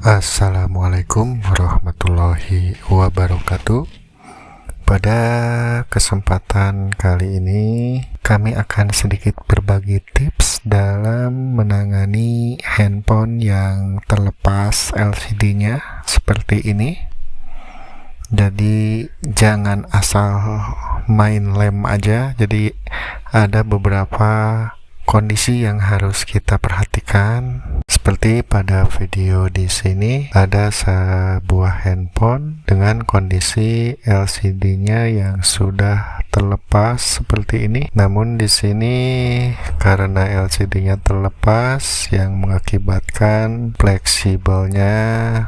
Assalamualaikum warahmatullahi wabarakatuh. Pada kesempatan kali ini kami akan sedikit berbagi tips dalam menangani handphone yang terlepas LCD-nya seperti ini. Jadi jangan asal main lem aja. Jadi ada beberapa kondisi yang harus kita perhatikan. Seperti pada video di sini ada sebuah handphone dengan kondisi LCD-nya yang sudah terlepas seperti ini. Namun di sini karena LCD-nya terlepas yang mengakibatkan fleksibelnya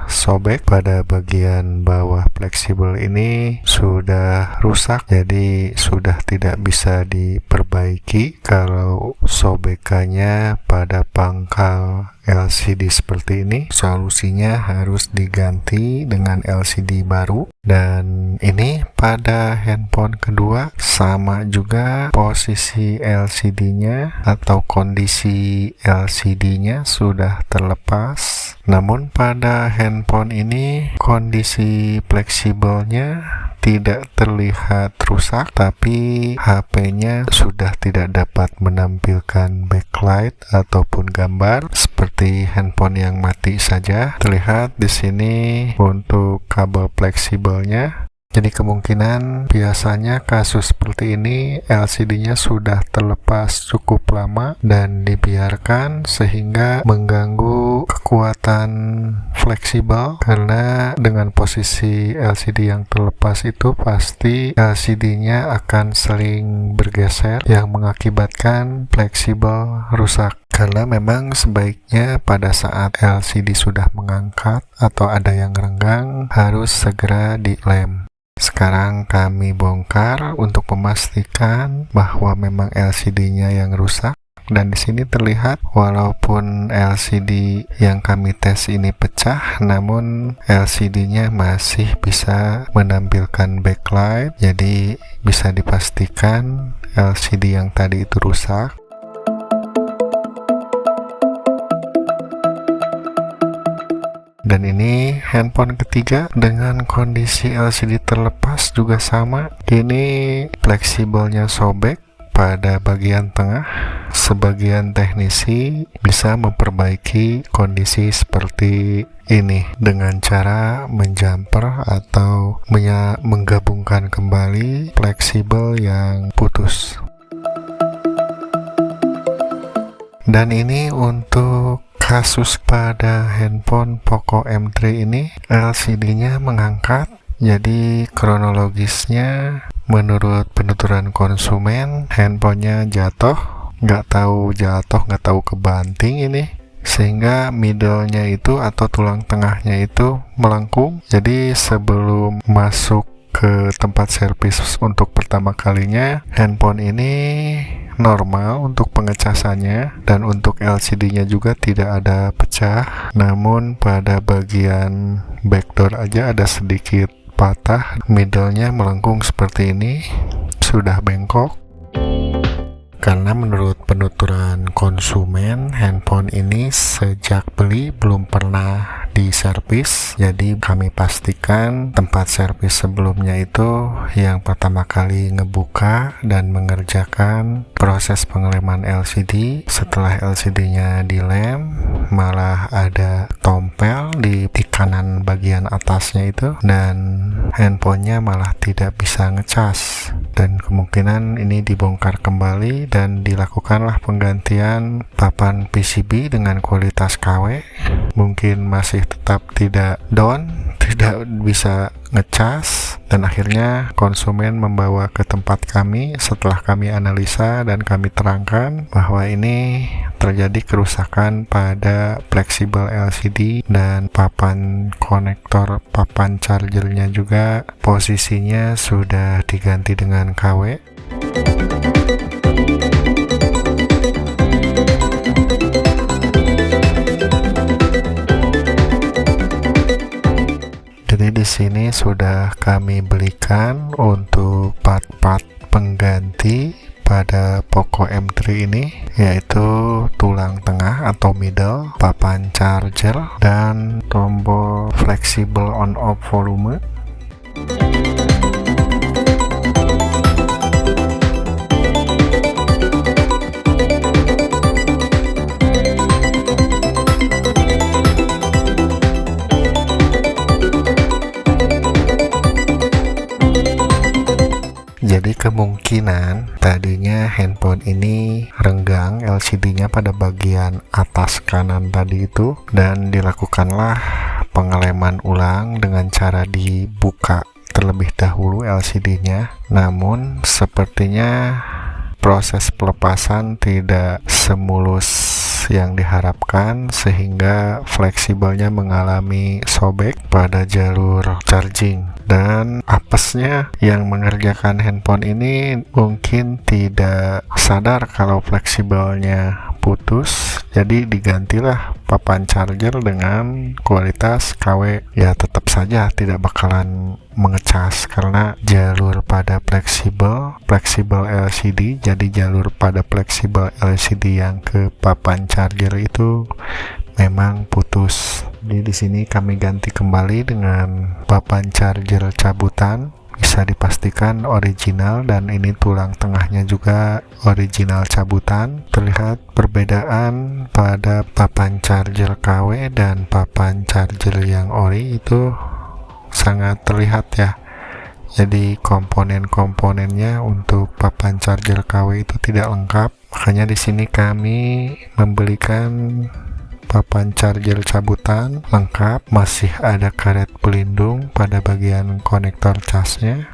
sobek, pada bagian bawah fleksibel ini sudah rusak, jadi sudah tidak bisa diperbaiki kalau sobekannya pada pangkal LCD seperti ini. Solusinya harus diganti dengan LCD baru. Dan ini pada handphone kedua sama juga, posisi LCD-nya atau kondisi LCD-nya sudah terlepas. Namun pada handphone ini kondisi fleksibelnya tidak terlihat rusak, tapi HP-nya sudah tidak dapat menampilkan backlight ataupun gambar seperti handphone yang mati saja. Terlihat di sini untuk kabel fleksibelnya. Jadi kemungkinan biasanya kasus seperti ini LCD-nya sudah terlepas cukup lama dan dibiarkan sehingga mengganggu kekuatan fleksibel, karena dengan posisi LCD yang terlepas itu pasti LCD-nya akan sering bergeser yang mengakibatkan fleksibel rusak. Karena memang sebaiknya pada saat LCD sudah mengangkat atau ada yang renggang harus segera dilem. Sekarang kami bongkar untuk memastikan bahwa memang LCD-nya yang rusak. Dan di sini terlihat walaupun LCD yang kami tes ini pecah, namun LCD-nya masih bisa menampilkan backlight. Jadi bisa dipastikan LCD yang tadi itu rusak. Dan ini handphone ketiga dengan kondisi LCD terlepas juga sama. Ini fleksibelnya sobek pada bagian tengah. Sebagian teknisi bisa memperbaiki kondisi seperti ini dengan cara menjumper atau menggabungkan kembali fleksibel yang putus. Dan ini untuk kasus pada handphone Poco M3 ini LCD-nya mengangkat. Jadi kronologisnya menurut penuturan konsumen handphonenya jatuh, nggak tahu kebanting ini, sehingga middle-nya itu atau tulang tengahnya itu melengkung. Jadi sebelum masuk ke tempat servis untuk pertama kalinya, handphone ini normal untuk pengecasannya dan untuk LCD-nya juga tidak ada pecah. Namun pada bagian backdoor aja ada sedikit patah, middle-nya melengkung seperti ini, sudah bengkok. Karena menurut penuturan konsumen handphone ini sejak beli belum pernah diservis, jadi kami pastikan tempat servis sebelumnya itu yang pertama kali ngebuka dan mengerjakan proses pengeleman LCD. Setelah LCD-nya dilem, malah ada tompel di kanan bagian atasnya itu, dan handphonenya malah tidak bisa ngecas. Dan kemungkinan ini dibongkar kembali dan dilakukanlah penggantian papan PCB dengan kualitas KW. Mungkin masih tetap tidak down, tidak bisa ngecas, dan akhirnya konsumen membawa ke tempat kami. Setelah kami analisa dan kami terangkan bahwa ini terjadi kerusakan pada fleksibel LCD dan papan konektor papan chargernya juga posisinya sudah diganti dengan KW. Jadi di sini sudah kami belikan untuk part-part pengganti pada Poco M3 ini, yaitu tulang tengah atau middle, papan charger, dan tombol fleksibel on off volume. Jadi kemungkinan tadinya handphone ini renggang LCD-nya pada bagian atas kanan tadi itu, dan dilakukanlah pengeleman ulang dengan cara dibuka terlebih dahulu LCD-nya. Namun sepertinya proses pelepasan tidak semulus yang diharapkan, sehingga fleksibelnya mengalami sobek pada jalur charging, dan apesnya yang mengerjakan handphone ini mungkin tidak sadar kalau fleksibelnya putus, jadi digantilah papan charger dengan kualitas KW. Ya tetap saja tidak bakalan mengecas karena jalur pada fleksibel LCD, jadi jalur pada fleksibel LCD yang ke papan charger itu memang putus. Jadi di sini kami ganti kembali dengan papan charger cabutan, bisa dipastikan original, dan ini tulang tengahnya juga original cabutan. Terlihat perbedaan pada papan charger KW dan papan charger yang ori itu sangat terlihat ya. Jadi komponen-komponennya untuk papan charger KW itu tidak lengkap. Makanya di sini kami membelikan papan charger cabutan lengkap, masih ada karet pelindung pada bagian konektor casnya.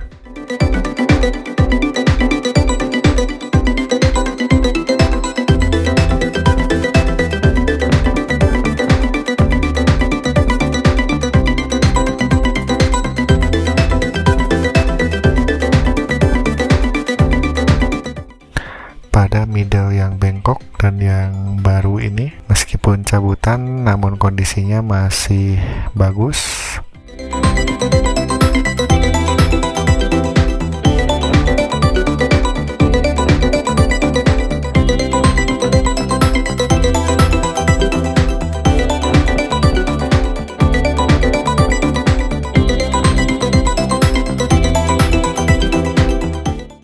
Pada middle yang bengkok dan yang baru ini, meskipun cabutan namun kondisinya masih bagus.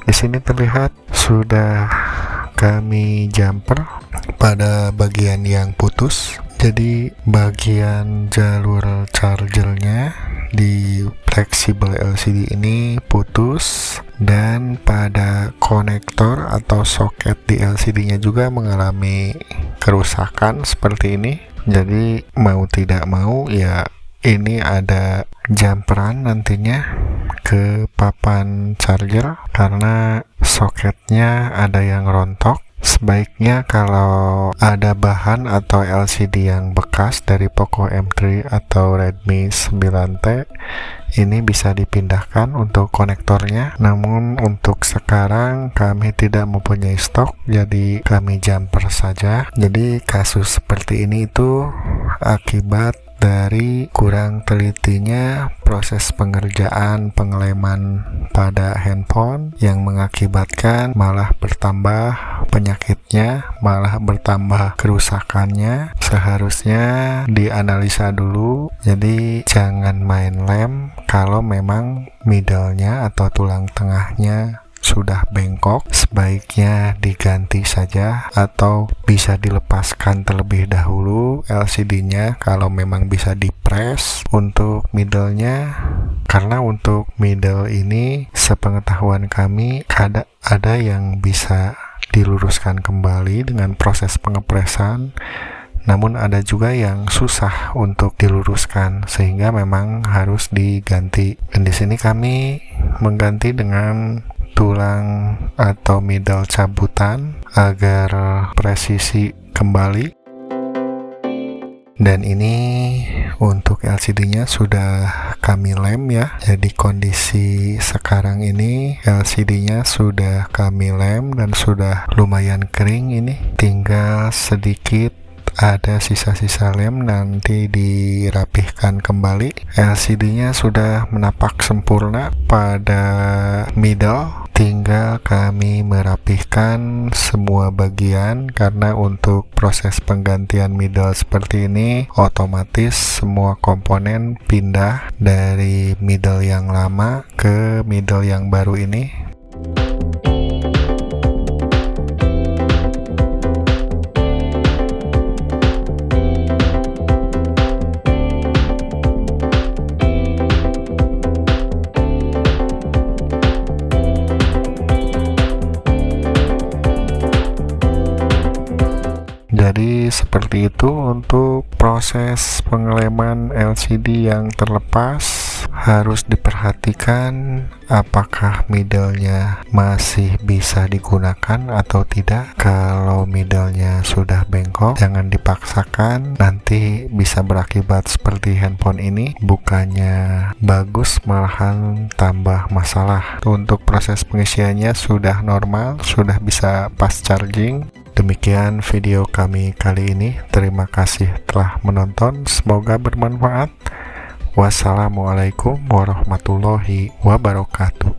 Di sini terlihat sudah kami jumper pada bagian yang putus. Jadi bagian jalur chargernya di fleksibel LCD ini putus, dan pada konektor atau soket di LCD-nya juga mengalami kerusakan seperti ini. Jadi mau tidak mau ya ini ada jumperan nantinya ke papan charger karena soketnya ada yang rontok. Sebaiknya kalau ada bahan atau LCD yang bekas dari Poco M3 atau Redmi 9T, ini bisa dipindahkan untuk konektornya. Namun untuk sekarang kami tidak mempunyai stok, jadi kami jumper saja. Jadi kasus seperti ini itu akibat dari kurang telitinya proses pengerjaan pengeleman pada handphone, yang mengakibatkan malah bertambah penyakitnya, malah bertambah kerusakannya. Seharusnya dianalisa dulu, jadi jangan main lem kalau memang middle-nya atau tulang tengahnya sudah bengkok, sebaiknya diganti saja atau bisa dilepaskan terlebih dahulu LCD-nya kalau memang bisa dipres untuk middle-nya. Karena untuk middle ini sepengetahuan kami ada yang bisa diluruskan kembali dengan proses pengepresan, namun ada juga yang susah untuk diluruskan sehingga memang harus diganti. Dan di sini kami mengganti dengan tulang atau middle cabutan agar presisi kembali. Dan ini untuk LCD-nya sudah kami lem ya. Jadi kondisi sekarang ini LCD-nya sudah kami lem dan sudah lumayan kering ini. Tinggal sedikit ada sisa-sisa lem, nanti dirapihkan kembali. LCD-nya sudah menapak sempurna pada middle, tinggal kami merapihkan semua bagian, karena untuk proses penggantian middle seperti ini otomatis semua komponen pindah dari middle yang lama ke middle yang baru ini. Jadi seperti itu untuk proses pengeleman LCD yang terlepas. Harus diperhatikan apakah middle-nya masih bisa digunakan atau tidak. Kalau middle-nya sudah bengkok, jangan dipaksakan, nanti bisa berakibat seperti handphone ini, bukannya bagus malahan tambah masalah. Untuk proses pengisiannya sudah normal, sudah bisa fast charging. Demikian video kami kali ini. Terima kasih telah menonton. Semoga bermanfaat. Wassalamualaikum warahmatullahi wabarakatuh.